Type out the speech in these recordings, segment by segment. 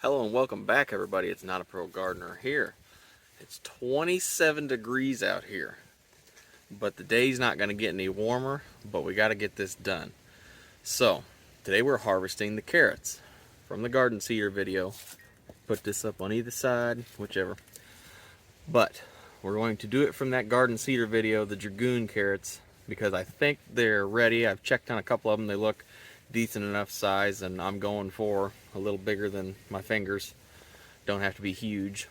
Hello and welcome back, everybody. It's Not a Pro Gardener here. It's 27 degrees out here, but the day's not going to get any warmer, but we got to get this done. So today we're harvesting the carrots from the garden cedar video. Put this up on either side, whichever. But we're going to do it from that garden cedar video, the dragoon carrots, because I think they're ready. I've checked on a couple of them. They look decent enough size, and I'm going for a little bigger than my fingers. Don't have to be huge.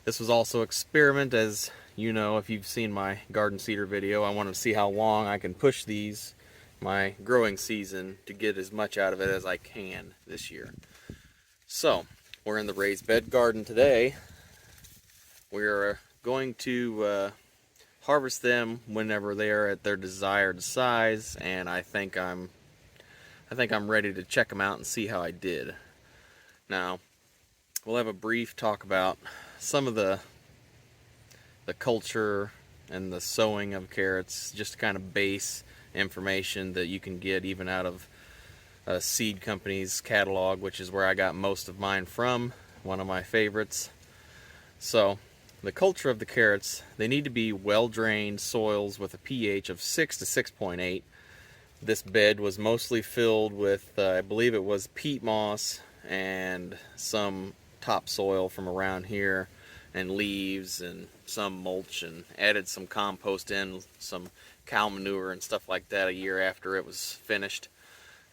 This was also experiment, as you know, if you've seen my garden cedar video. I wanted to see how long I can push these my growing season to get as much out of it as I can this year. So we're in the raised bed garden today. We're going to harvest them whenever they are at their desired size, and I think I'm ready to check them out and see how I did. Now, we'll have a brief talk about some of the culture and the sowing of carrots, just kind of base information that you can get even out of a seed company's catalog, which is where I got most of mine from, one of my favorites. So, the culture of the carrots, they need to be well-drained soils with a pH of 6 to 6.8. This bed was mostly filled with, I believe it was peat moss and some topsoil from around here, and leaves and some mulch, and added some compost in, some cow manure and stuff like that a year after it was finished.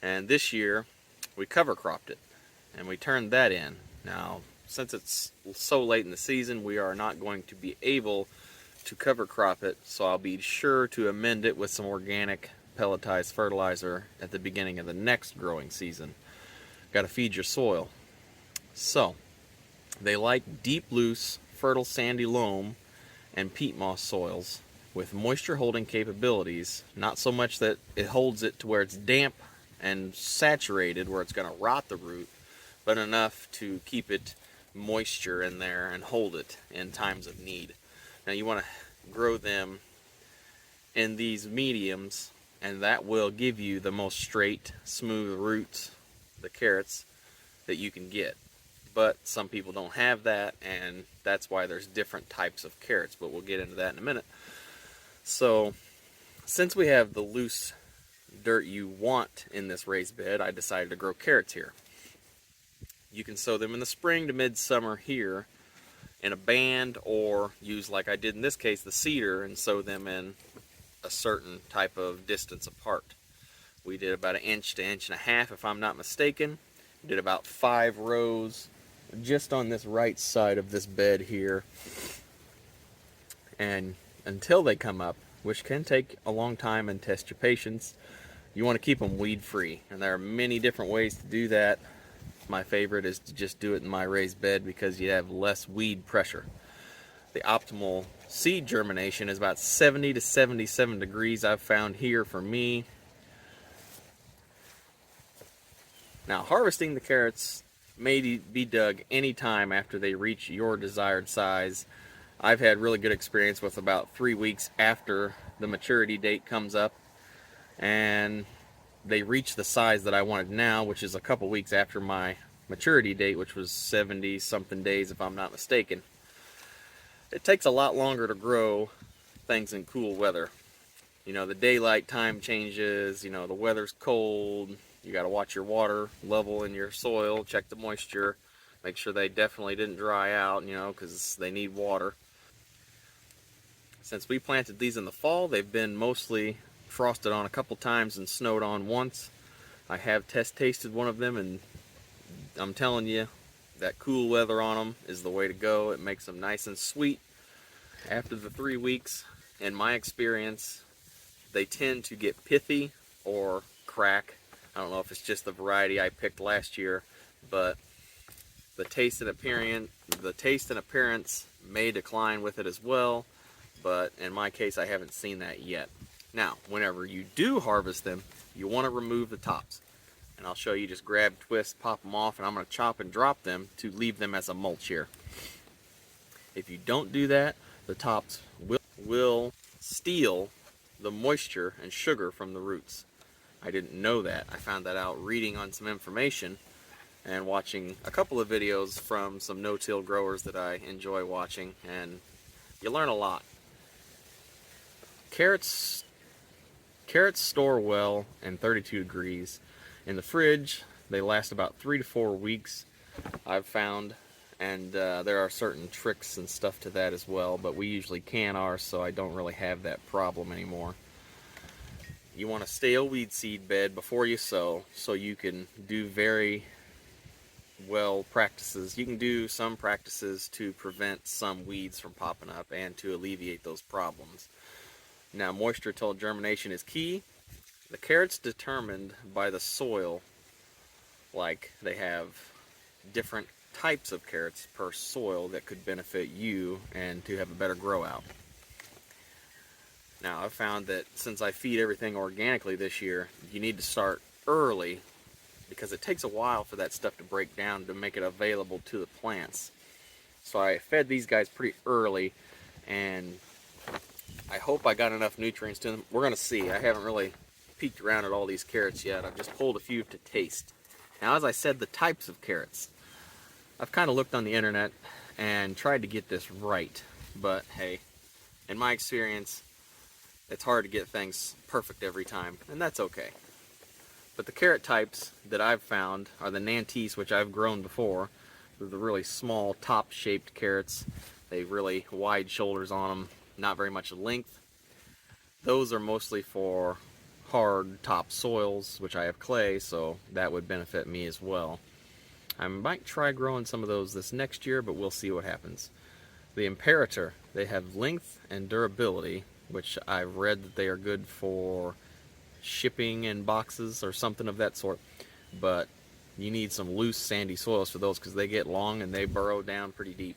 And this year we cover cropped it and we turned that in. Now, since it's so late in the season, we are not going to be able to cover crop it, so I'll be sure to amend it with some organic pelletized fertilizer at the beginning of the next growing season. Got to feed your soil. So they like deep, loose, fertile sandy loam and peat moss soils with moisture holding capabilities, not so much that it holds it to where it's damp and saturated where it's going to rot the root, but enough to keep it moisture in there and hold it in times of need. Now you want to grow them in these mediums, and that will give you the most straight, smooth roots, the carrots, that you can get. But some people don't have that, and that's why there's different types of carrots, but we'll get into that in a minute. So since we have the loose dirt you want in this raised bed, I decided to grow carrots here. You can sow them in the spring to midsummer here in a band, or use, like I did in this case, the cedar, and sow them in a certain type of distance apart. We did about 1 inch to 1.5 inches, if I'm not mistaken. We did about 5 rows just on this right side of this bed here, and until they come up, which can take a long time and test your patience, you want to keep them weed free, and there are many different ways to do that. My favorite is to just do it in my raised bed because you have less weed pressure. The optimal seed germination is about 70 to 77 degrees I've found here for me. Now, harvesting the carrots may be dug anytime after they reach your desired size. I've had really good experience with about 3 weeks after the maturity date comes up, and they reach the size that I wanted now, which is a couple weeks after my maturity date, which was 70 something days if I'm not mistaken. It takes a lot longer to grow things in cool weather. You know, the daylight time changes, you know, the weather's cold, you got to watch your water level in your soil, check the moisture, make sure they definitely didn't dry out, you know, because they need water. Since we planted these in the fall, they've been mostly frosted on a couple times and snowed on once. I have tasted one of them, and I'm telling you, that cool weather on them is the way to go. It makes them nice and sweet. After the 3 weeks, in my experience, they tend to get pithy or crack. I don't know if it's just the variety I picked last year, but the taste and appearance may decline with it as well, but in my case I haven't seen that yet. Now, whenever you do harvest them, you want to remove the tops. And I'll show you, just grab, twist, pop them off, and I'm going to chop and drop them to leave them as a mulch here. If you don't do that, the tops will steal the moisture and sugar from the roots. I didn't know that. I found that out reading on some information, and watching a couple of videos from some no-till growers that I enjoy watching, and you learn a lot. Carrots store well in 32 degrees. In the fridge, they last about 3 to 4 weeks, I've found, and there are certain tricks and stuff to that as well, but we usually can ours, so I don't really have that problem anymore. You want a stale weed seed bed before you sow, so you can do very well practices. You can do some practices to prevent some weeds from popping up and to alleviate those problems. Now, moisture till germination is key. The carrot's determined by the soil. Like, they have different types of carrots per soil that could benefit you and to have a better grow out. Now, I've found that since I feed everything organically this year, you need to start early because it takes a while for that stuff to break down to make it available to the plants. So I fed these guys pretty early, and I hope I got enough nutrients to them. We're going to see. I haven't really peeked around at all these carrots yet. I've just pulled a few to taste. Now, as I said, the types of carrots. I've kind of looked on the internet and tried to get this right, but hey, in my experience, it's hard to get things perfect every time, and that's okay. But the carrot types that I've found are the Nantes, which I've grown before. They're the really small top-shaped carrots. They have really wide shoulders on them, not very much length. Those are mostly for hard top soils, which I have clay, so that would benefit me as well. I might try growing some of those this next year, but we'll see what happens. The Imperator, they have length and durability, which I've read that they are good for shipping in boxes or something of that sort, but you need some loose sandy soils for those because they get long and they burrow down pretty deep.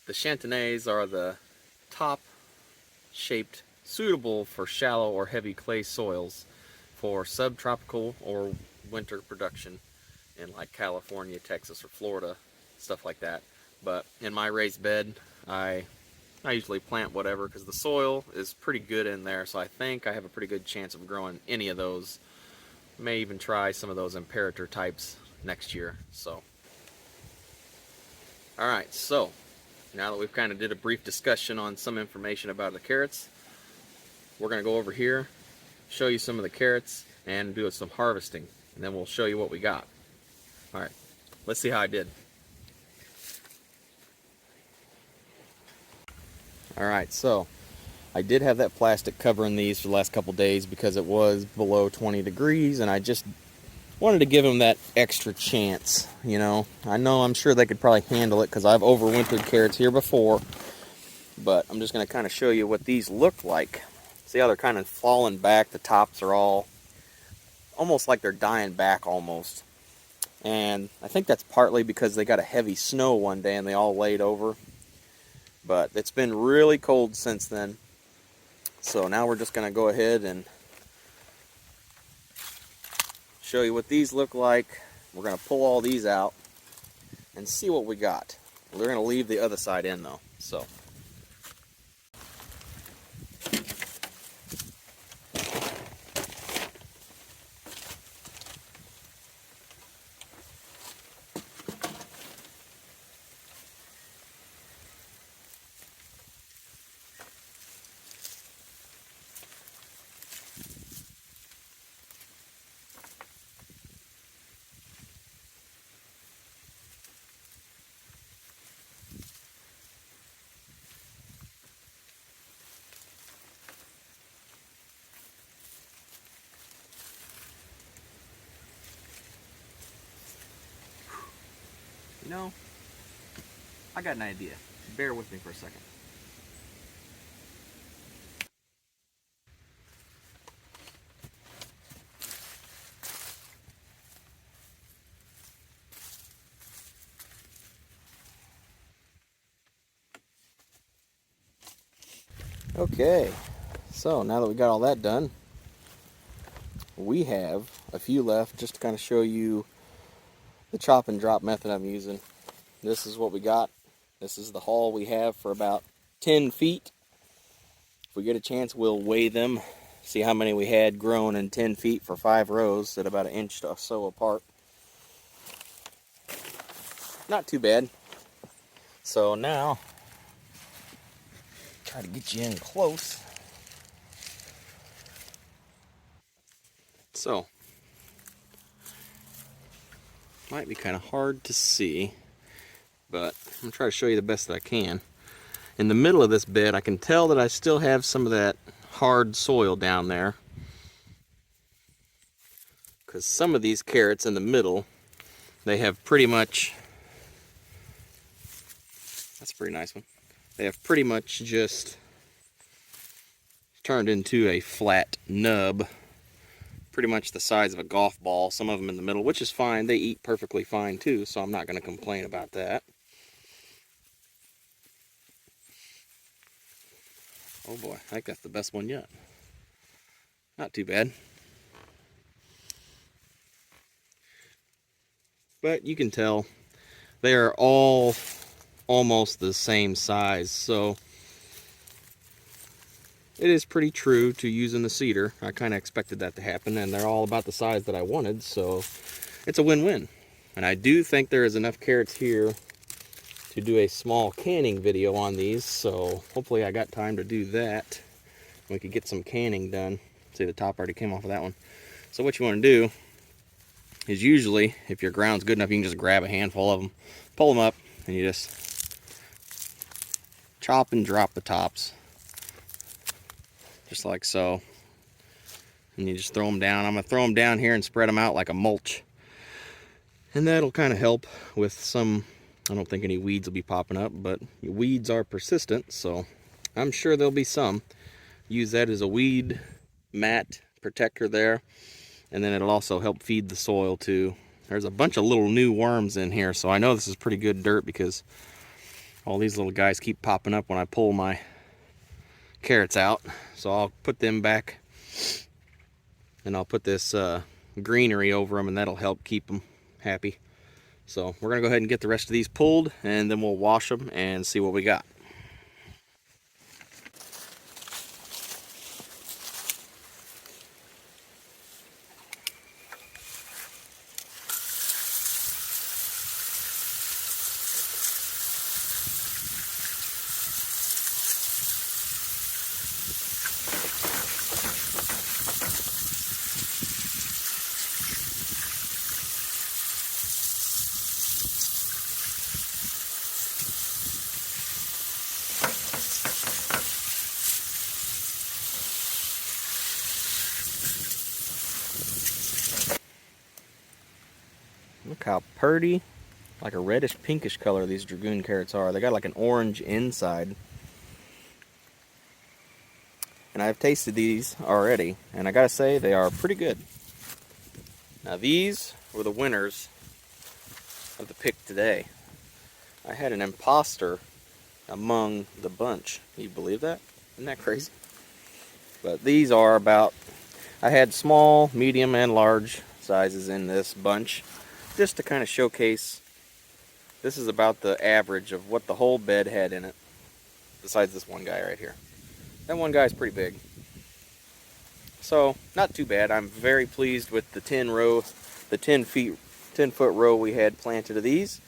The Chantenets are the top shaped, suitable for shallow or heavy clay soils for subtropical or winter production in like California, Texas, or Florida, stuff like that. But in my raised bed, I usually plant whatever because the soil is pretty good in there, so I think I have a pretty good chance of growing any of those. May even try some of those Imperator types next year. So, alright, so now that we've kind of did a brief discussion on some information about the carrots, we're going to go over here, show you some of the carrots, and do some harvesting, and then we'll show you what we got. Alright, let's see how I did. Alright, so I did have that plastic covering these for the last couple days because it was below 20 degrees, and I just wanted to give them that extra chance, you know. I'm sure they could probably handle it because I've overwintered carrots here before, but I'm just going to kind of show you what these look like. See how they're kind of falling back? The tops are all almost like they're dying back almost. And I think that's partly because they got a heavy snow one day and they all laid over. But it's been really cold since then. So now we're just going to go ahead and show you what these look like. We're going to pull all these out and see what we got. We're going to leave the other side in though. So. You know, I got an idea. Bear with me for a second. Okay, so now that we got all that done, we have a few left just to kind of show you the chop and drop method I'm using. This is what we got. This is the haul we have for about 10 feet. If we get a chance, we'll weigh them, see how many we had grown in 10 feet for 5 rows at about 1 inch or so apart. not too bad. So now, try to get you in close. So, might be kind of hard to see, but I'm gonna try to show you the best that I can. In the middle of this bed, I can tell that I still have some of that hard soil down there, because some of these carrots in the middle, they have pretty much, that's a pretty nice one, they have pretty much just turned into a flat nub, pretty much the size of a golf ball. Some of them in the middle, which is fine. They eat perfectly fine too, so I'm not going to complain about that. Oh boy, I think that's the best one yet. Not too bad. But you can tell they are all almost the same size, so it is pretty true to using the cedar. I kind of expected that to happen, and they're all about the size that I wanted, so it's a win-win. And I do think there is enough carrots here to do a small canning video on these, so hopefully I got time to do that. We could get some canning done. See, the top already came off of that one. So what you want to do is, usually, if your ground's good enough, you can just grab a handful of them, pull them up, and you just chop and drop the tops. Just like so. And you just throw them down. I'm going to throw them down here and spread them out like a mulch. And that'll kind of help with some, I don't think any weeds will be popping up, but weeds are persistent, so I'm sure there'll be some. Use that as a weed mat protector there, and then it'll also help feed the soil too. There's a bunch of little new worms in here, so I know this is pretty good dirt because all these little guys keep popping up when I pull my carrots out. So I'll put them back, and I'll put this greenery over them, and that'll help keep them happy. So we're gonna go ahead and get the rest of these pulled, and then we'll wash them and see what we got. Look how pretty, like a reddish pinkish color these dragoon carrots are. They got like an orange inside. And I've tasted these already, and I gotta say they are pretty good. Now these were the winners of the pick today. I had an imposter among the bunch. Can you believe that? Isn't that crazy? But these are about, I had small, medium, and large sizes in this bunch, just to kind of showcase. This is about the average of what the whole bed had in it, besides this one guy right here. That one guy's pretty big. So, not too bad. I'm very pleased with the 10 foot row we had planted of these.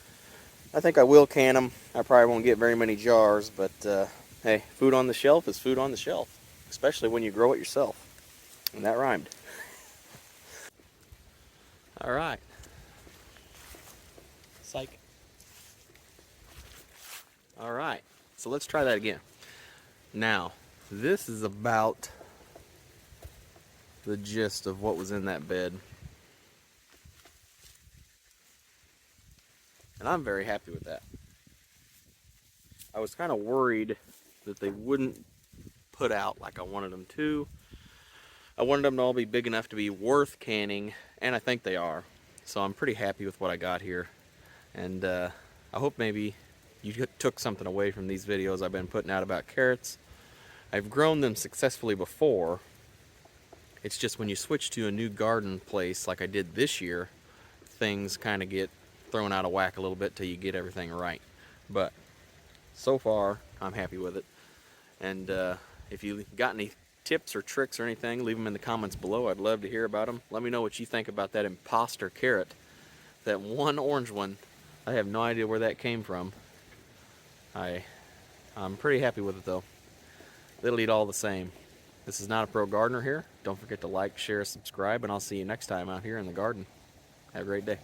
I think I will can them. I probably won't get very many jars, but hey, food on the shelf is food on the shelf, especially when you grow it yourself. And that rhymed. All right. Psych. All right, so let's try that again. Now, this is about the gist of what was in that bed. And I'm very happy with that. I was kind of worried that they wouldn't put out like I wanted them to. I wanted them to all be big enough to be worth canning, and I think they are. So I'm pretty happy with what I got here. And I hope maybe you took something away from these videos I've been putting out about carrots. I've grown them successfully before. It's just when you switch to a new garden place like I did this year, things kind of get thrown out of whack a little bit till you get everything right. But so far, I'm happy with it. And if you got any tips or tricks or anything, leave them in the comments below. I'd love to hear about them. Let me know what you think about that imposter carrot. That one orange one, I have no idea where that came from. I'm pretty happy with it though. They'll eat all the same. This is Not a Pro Gardener here. Don't forget to like, share, subscribe, and I'll see you next time out here in the garden. Have a great day.